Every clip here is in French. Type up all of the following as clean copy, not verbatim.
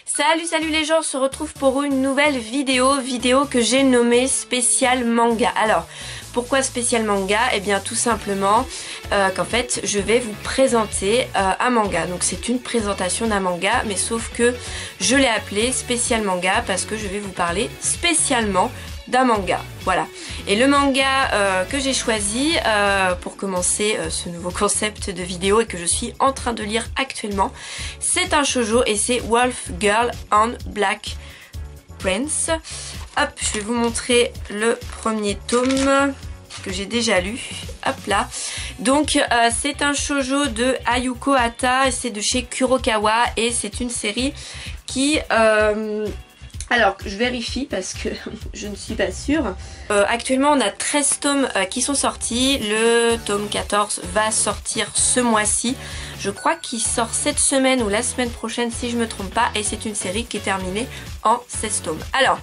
Salut les gens, on se retrouve pour une nouvelle vidéo que j'ai nommée spécial manga. Alors, pourquoi spécial manga? Eh bien tout simplement qu'en fait je vais vous présenter un manga. Donc c'est une présentation d'un manga, mais sauf que je l'ai appelé spécial manga parce que je vais vous parler spécialement d'un manga, voilà. Et le manga que j'ai choisi pour commencer ce nouveau concept de vidéo et que je suis en train de lire actuellement, c'est un shoujo et c'est Wolf Girl and Black Prince. Hop, je vais vous montrer le premier tome que j'ai déjà lu. Hop là. Donc c'est un shoujo de Ayuko Hata et c'est de chez Kurokawa et c'est une série qui... alors, je vérifie parce que je ne suis pas sûre. Actuellement, on a 13 tomes qui sont sortis. Le tome 14 va sortir ce mois-ci. Je crois qu'il sort cette semaine ou la semaine prochaine si je ne me trompe pas. Et c'est une série qui est terminée en 16 tomes. Alors,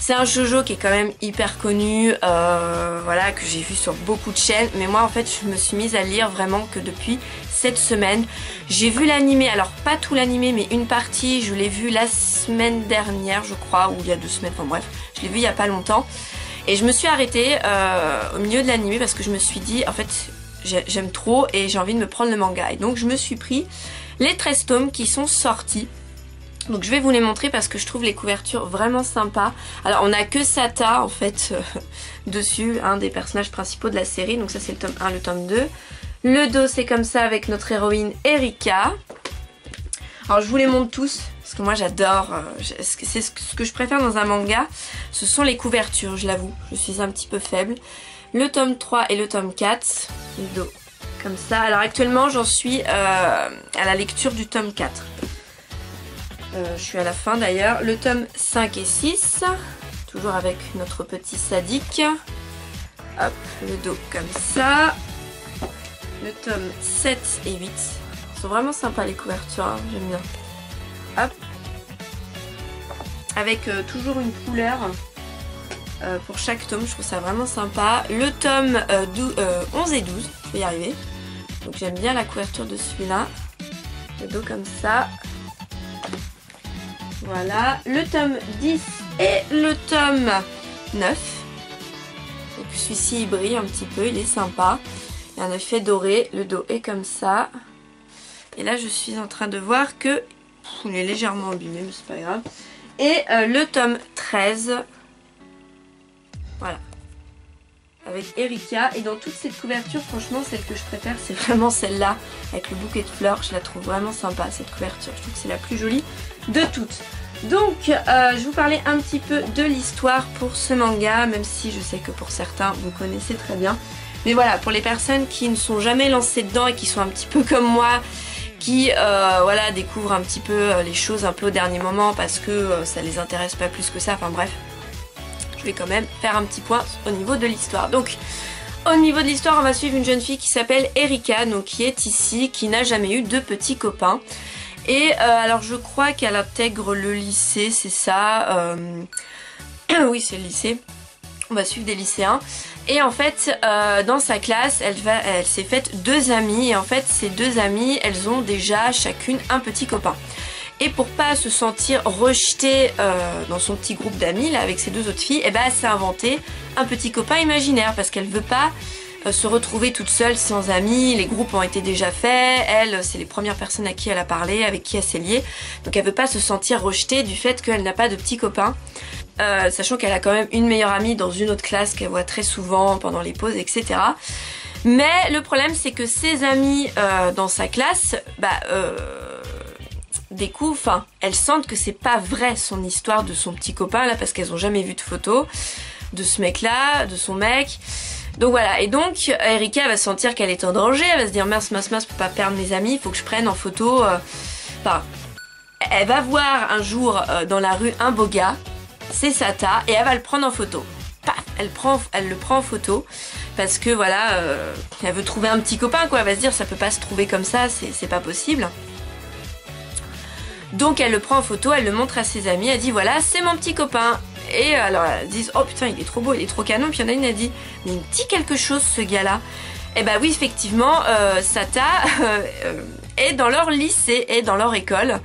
c'est un shoujo qui est quand même hyper connu. Voilà, que j'ai vu sur beaucoup de chaînes. Mais moi, en fait, je me suis mise à lire vraiment que depuis cette semaine. J'ai vu l'animé, alors pas tout l'animé mais une partie, je l'ai vu la semaine dernière je crois, ou il y a 2 semaines, enfin bref, je l'ai vu il y a pas longtemps. Et je me suis arrêtée au milieu de l'animé parce que je me suis dit, en fait j'aime trop et j'ai envie de me prendre le manga. Et donc je me suis pris les 13 tomes qui sont sortis. Donc je vais vous les montrer parce que je trouve les couvertures vraiment sympas. Alors on a que Sata en fait dessus, un des personnages principaux de la série. Donc ça c'est le tome 1, le tome 2. Le dos c'est comme ça avec notre héroïne Erika. Alors je vous les montre tous parce que moi j'adore, c'est ce que je préfère dans un manga, ce sont les couvertures, je l'avoue, je suis un petit peu faible. Le tome 3 et le tome 4, le dos comme ça. Alors actuellement j'en suis à la lecture du tome 4. Je suis à la fin d'ailleurs. Le tome 5 et 6, toujours avec notre petit sadique. Hop, le dos comme ça. Le tome 7 et 8. Ils sont vraiment sympas les couvertures, hein, j'aime bien. Hop. Avec toujours une couleur pour chaque tome, je trouve ça vraiment sympa. Le tome 11 et 12, je vais y arriver. Donc j'aime bien la couverture de celui-là. Le dos comme ça. Voilà. Le tome 10 et le tome 9. Donc celui-ci il brille un petit peu, il est sympa. Il y a un effet doré, le dos est comme ça. Et là je suis en train de voir que il est légèrement abîmé mais c'est pas grave. Et le tome 13. Voilà. Avec Erika. Et dans toute cette couverture, franchement celle que je préfère c'est vraiment celle-là. Avec le bouquet de fleurs, je la trouve vraiment sympa cette couverture. Je trouve que c'est la plus jolie de toutes. Donc je vais vous parler un petit peu de l'histoire pour ce manga. Même si je sais que pour certains vous connaissez très bien. Mais voilà, pour les personnes qui ne sont jamais lancées dedans et qui sont un petit peu comme moi, qui voilà, découvrent un petit peu les choses un peu au dernier moment parce que ça les intéresse pas plus que ça, enfin bref, je vais quand même faire un petit point au niveau de l'histoire. Donc au niveau de l'histoire, on va suivre une jeune fille qui s'appelle Erika, donc qui est ici, qui n'a jamais eu de petits copains. Et alors je crois qu'elle intègre le lycée, c'est ça, oui c'est le lycée. On va suivre des lycéens et en fait dans sa classe elle s'est faite 2 amies et en fait ces 2 amies elles ont déjà chacune un petit copain et pour pas se sentir rejetée dans son petit groupe d'amis là avec ces 2 autres filles, et ben elle s'est inventé un petit copain imaginaire parce qu'elle veut pas se retrouver toute seule sans amis. Les groupes ont été déjà faits, elle c'est les premières personnes à qui elle a parlé, avec qui elle s'est liée, donc elle veut pas se sentir rejetée du fait qu'elle n'a pas de petit copain. Sachant qu'elle a quand même une meilleure amie dans une autre classe qu'elle voit très souvent pendant les pauses, etc. Mais le problème c'est que ses amis dans sa classe découvrent, enfin elles sentent que c'est pas vrai son histoire de son petit copain là parce qu'elles ont jamais vu de photo de ce mec là, de son mec. Donc voilà, et donc Erika va sentir qu'elle est en danger, elle va se dire mince pour pas perdre mes amis, il faut que je prenne en photo. Enfin, elle va voir un jour dans la rue un beau gars, c'est Sata, et elle va le prendre en photo. Paf, elle le prend en photo parce que voilà, elle veut trouver un petit copain quoi, elle va se dire ça peut pas se trouver comme ça, c'est pas possible. Donc elle le prend en photo, elle le montre à ses amis, elle dit voilà c'est mon petit copain. Et alors elles disent oh putain il est trop beau, il est trop canon. Puis il y en a une, elle dit mais il me dit quelque chose ce gars là. Et bah oui effectivement Sata est dans leur lycée et dans leur école.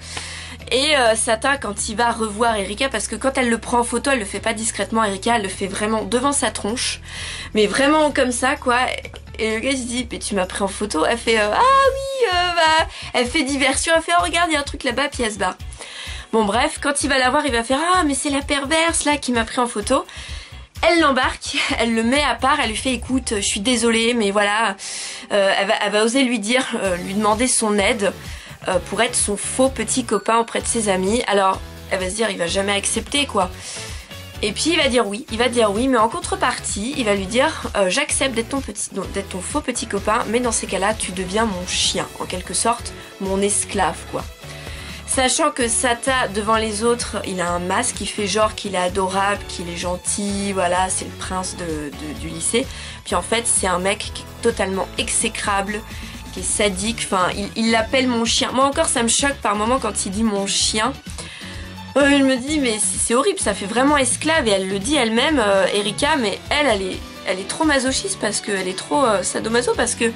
Et Sata, quand il va revoir Erika, parce que quand elle le prend en photo, elle le fait pas discrètement, Erika, elle le fait vraiment devant sa tronche, mais vraiment comme ça quoi. Et le gars il se dit, mais tu m'as pris en photo? Elle fait ah oui, bah, elle fait diversion, elle fait oh regarde il y a un truc là-bas, puis elle se barre. Bon bref, quand il va la voir, il va faire ah mais c'est la perverse là qui m'a pris en photo. Elle l'embarque, elle le met à part, elle lui fait écoute, je suis désolée mais voilà, elle va oser lui dire, lui demander son aide pour être son faux petit copain auprès de ses amis. Alors elle va se dire il va jamais accepter quoi. Et puis il va dire oui, mais en contrepartie, il va lui dire j'accepte d'être ton faux petit copain, mais dans ces cas-là, tu deviens mon chien, en quelque sorte, mon esclave quoi. Sachant que Sata, devant les autres, il a un masque, il fait genre qu'il est adorable, qu'il est gentil, voilà, c'est le prince du lycée. Puis en fait, c'est un mec qui est totalement exécrable, qui est sadique, enfin, il l'appelle mon chien. Moi encore, ça me choque par moments quand il dit mon chien. Il me dit, mais c'est horrible, ça fait vraiment esclave, et elle le dit elle-même, Erika, mais elle est trop masochiste, parce qu'elle est trop sadomaso, parce que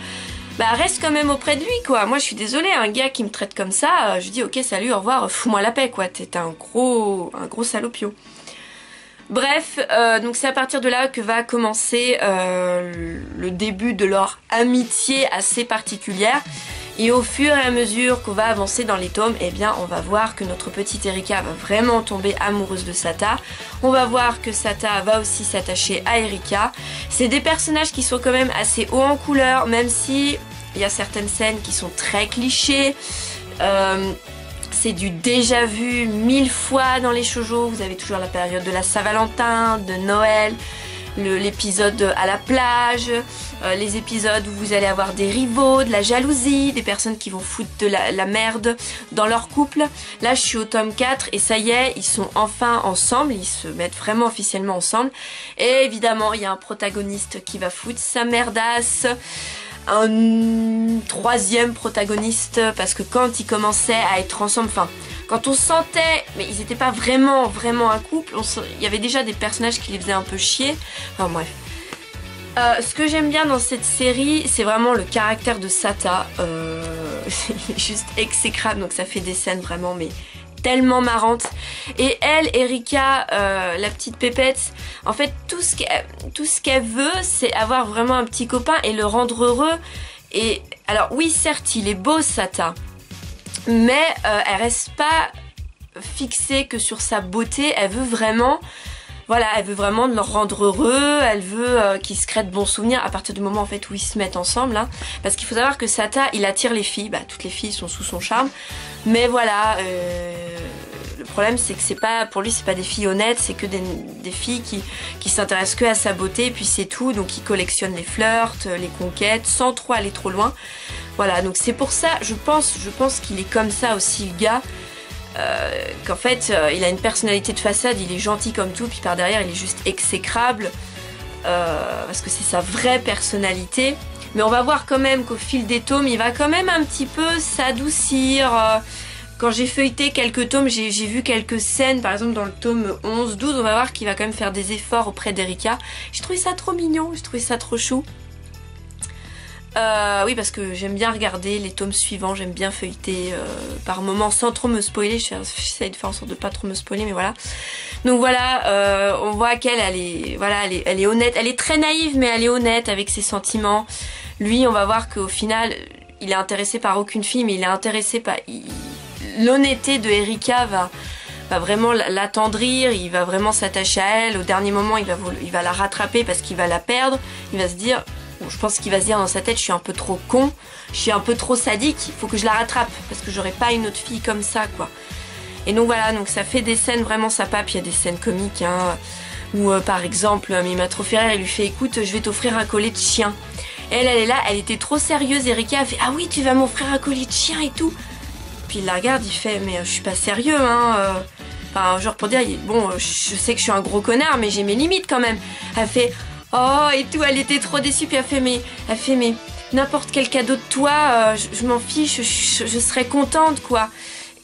bah reste quand même auprès de lui quoi. Moi je suis désolée, un gars qui me traite comme ça, je dis ok salut, au revoir, fous-moi la paix quoi, t'es un gros salopio. Bref, donc c'est à partir de là que va commencer le début de leur amitié assez particulière. Et au fur et à mesure qu'on va avancer dans les tomes, eh bien on va voir que notre petite Erika va vraiment tomber amoureuse de Sata. On va voir que Sata va aussi s'attacher à Erika. C'est des personnages qui sont quand même assez hauts en couleur, même si il y a certaines scènes qui sont très clichés. C'est du déjà vu 1000 fois dans les shoujo. Vous avez toujours la période de la Saint-Valentin, de Noël, l'épisode à la plage, les épisodes où vous allez avoir des rivaux, de la jalousie, des personnes qui vont foutre de la merde dans leur couple. Là je suis au tome 4 et ça y est, ils sont enfin ensemble, ils se mettent vraiment officiellement ensemble. Et évidemment il y a un protagoniste qui va foutre sa merdasse, un troisième protagoniste, parce que quand ils commençaient à être ensemble, enfin quand on sentait, mais ils n'étaient pas vraiment un couple, il y avait déjà des personnages qui les faisaient un peu chier, enfin bref. Ce que j'aime bien dans cette série, c'est vraiment le caractère de Sata, il est juste exécrable, donc ça fait des scènes vraiment mais tellement marrantes. Et elle, Erika, la petite pépette, en fait tout ce qu'elle veut, c'est avoir vraiment un petit copain et le rendre heureux. Et alors oui certes il est beau Sata, mais elle reste pas fixée que sur sa beauté, elle veut vraiment, voilà, elle veut vraiment le rendre heureux, elle veut qu'il se crée de bons souvenirs à partir du moment en fait où ils se mettent ensemble, hein. Parce qu'il faut savoir que Sata, il attire les filles, bah toutes les filles sont sous son charme, mais voilà, le problème c'est que c'est pas, pour lui c'est pas des filles honnêtes, c'est que des filles qui s'intéressent que à sa beauté et puis c'est tout, donc il collectionne les flirts, les conquêtes, sans trop aller trop loin. Voilà, donc c'est pour ça, je pense qu'il est comme ça aussi le gars, qu'en fait il a une personnalité de façade, il est gentil comme tout, puis par derrière il est juste exécrable, parce que c'est sa vraie personnalité. Mais on va voir quand même qu'au fil des tomes, il va quand même un petit peu s'adoucir. Quand j'ai feuilleté quelques tomes, j'ai vu quelques scènes, par exemple dans le tome 11-12, on va voir qu'il va quand même faire des efforts auprès d'Erika. J'ai trouvé ça trop mignon, j'ai trouvé ça trop chou. Oui, parce que j'aime bien regarder les tomes suivants, j'aime bien feuilleter par moments sans trop me spoiler. J'essaie de faire en sorte de pas trop me spoiler, mais voilà. Donc voilà, on voit qu'elle, elle est honnête, elle est très naïve, mais elle est honnête avec ses sentiments. Lui, on va voir qu'au final, il est intéressé par aucune fille, mais il est intéressé par... L'honnêteté de Erika va vraiment l'attendrir, il va vraiment s'attacher à elle. Au dernier moment, il va la rattraper parce qu'il va la perdre. Il va se dire... je pense qu'il va se dire dans sa tête, je suis un peu trop con, je suis un peu trop sadique, il faut que je la rattrape parce que j'aurai pas une autre fille comme ça quoi. Et donc voilà, donc ça fait des scènes vraiment sympas, puis il y a des scènes comiques hein, où par exemple Mima Troferrer lui fait écoute, je vais t'offrir un collier de chien. Et elle est là, elle était trop sérieuse, Erika a fait ah oui tu vas m'offrir un collier de chien et tout. Puis il la regarde, il fait mais je suis pas sérieux hein. Enfin genre pour dire bon je sais que je suis un gros connard mais j'ai mes limites quand même. Elle fait oh et tout, elle était trop déçue, puis elle fait mais n'importe quel cadeau de toi, je m'en fiche, je serais contente quoi.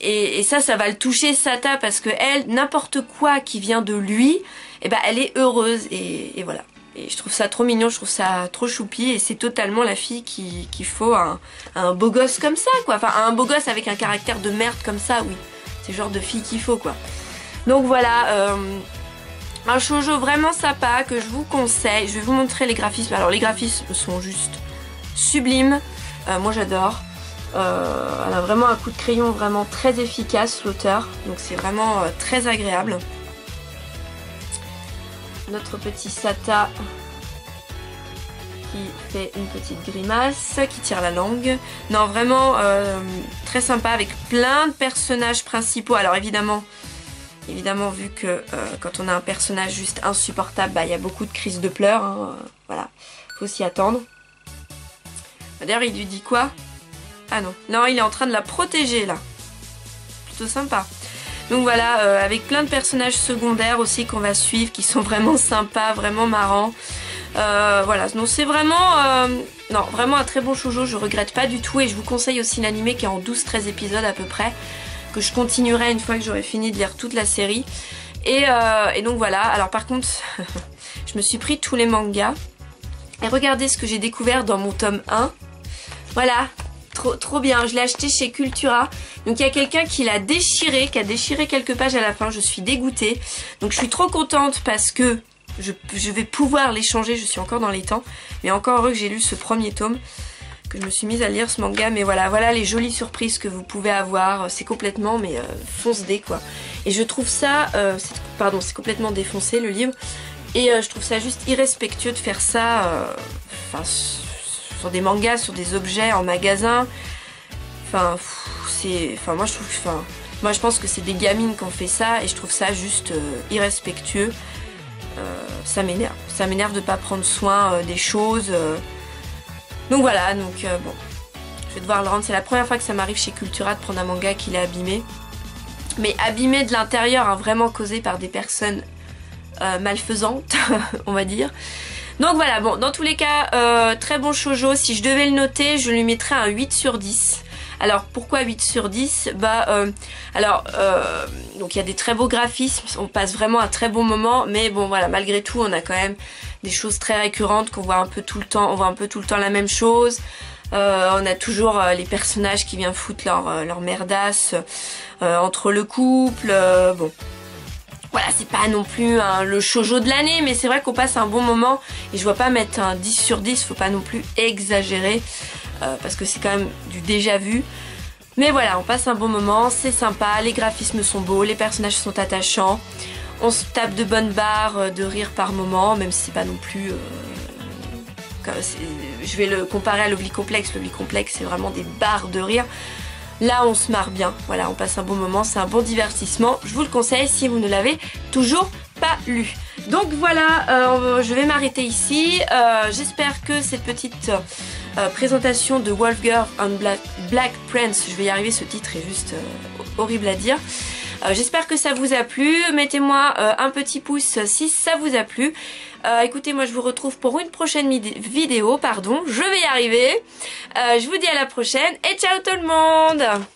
Et ça va le toucher Sata parce que elle, n'importe quoi qui vient de lui, eh ben elle est heureuse et voilà. Et je trouve ça trop mignon, je trouve ça trop choupi et c'est totalement la fille qu'il faut un beau gosse comme ça quoi. Enfin un beau gosse avec un caractère de merde comme ça, oui. c'est le genre de fille qu'il faut quoi. Donc voilà, un shoujo vraiment sympa que je vous conseille. Je vais vous montrer les graphismes. Alors les graphismes sont juste sublimes, moi j'adore. Elle a vraiment un coup de crayon vraiment très efficace l'auteur, donc c'est vraiment très agréable. Notre petit Sata qui fait une petite grimace, qui tire la langue. Non, vraiment très sympa avec plein de personnages principaux. Alors évidemment vu que quand on a un personnage juste insupportable, bah, y a beaucoup de crises de pleurs, hein, voilà, faut s'y attendre. D'ailleurs il lui dit quoi? Ah non, non, il est en train de la protéger là. Plutôt sympa. Donc voilà, avec plein de personnages secondaires aussi qu'on va suivre, qui sont vraiment sympas, vraiment marrants. Voilà, donc c'est vraiment, non, vraiment un très bon shoujo, je regrette pas du tout. Et je vous conseille aussi l'animé qui est en 12-13 épisodes à peu près, que je continuerai une fois que j'aurai fini de lire toute la série. Et donc voilà, alors par contre, je me suis pris tous les mangas. Et regardez ce que j'ai découvert dans mon tome 1. Voilà. Trop bien, je l'ai acheté chez Cultura. Donc il y a quelqu'un qui l'a déchiré, qui a déchiré quelques pages à la fin, je suis dégoûtée. Donc je suis trop contente parce que je vais pouvoir l'échanger, je suis encore dans les temps. Mais encore heureux que j'ai lu ce premier tome, que je me suis mise à lire ce manga. Mais voilà les jolies surprises que vous pouvez avoir. C'est complètement, mais fonce dé quoi. Et je trouve ça, pardon, c'est complètement défoncé le livre. Et je trouve ça juste irrespectueux de faire ça, sur des mangas, sur des objets en magasin. Enfin, moi je pense que c'est des gamines qui ont fait ça et je trouve ça juste irrespectueux. Ça m'énerve de pas prendre soin des choses. Donc voilà, bon, je vais devoir le rendre. C'est la première fois que ça m'arrive chez Cultura de prendre un manga qui est abîmé. Mais abîmé de l'intérieur, hein, vraiment causé par des personnes malfaisantes, on va dire. Donc voilà, bon, dans tous les cas, très bon shoujo. Si je devais le noter, je lui mettrais un 8 sur 10. Alors, pourquoi 8 sur 10? Donc il y a des très beaux graphismes, on passe vraiment un très bon moment, mais bon voilà, malgré tout, on a quand même des choses très récurrentes qu'on voit un peu tout le temps, on voit un peu tout le temps la même chose. On a toujours les personnages qui viennent foutre leur merdasse entre le couple, bon... Voilà, c'est pas non plus le shoujo de l'année, mais c'est vrai qu'on passe un bon moment et je vois pas mettre un 10 sur 10, faut pas non plus exagérer parce que c'est quand même du déjà vu. Mais voilà, on passe un bon moment, c'est sympa, les graphismes sont beaux, les personnages sont attachants, on se tape de bonnes barres de rire par moment, même si c'est pas non plus... je vais le comparer à l'Oblicomplexe, l'Oblicomplexe c'est vraiment des barres de rire. Là on se marre bien, voilà, on passe un bon moment, c'est un bon divertissement, je vous le conseille si vous ne l'avez toujours pas lu. Donc voilà, je vais m'arrêter ici, j'espère que cette petite présentation de Wolf Girl and Black Prince, je vais y arriver, ce titre est juste horrible à dire. J'espère que ça vous a plu, mettez-moi un petit pouce si ça vous a plu. Écoutez, moi je vous retrouve pour une prochaine vidéo, pardon, je vais y arriver. Je vous dis à la prochaine et ciao tout le monde!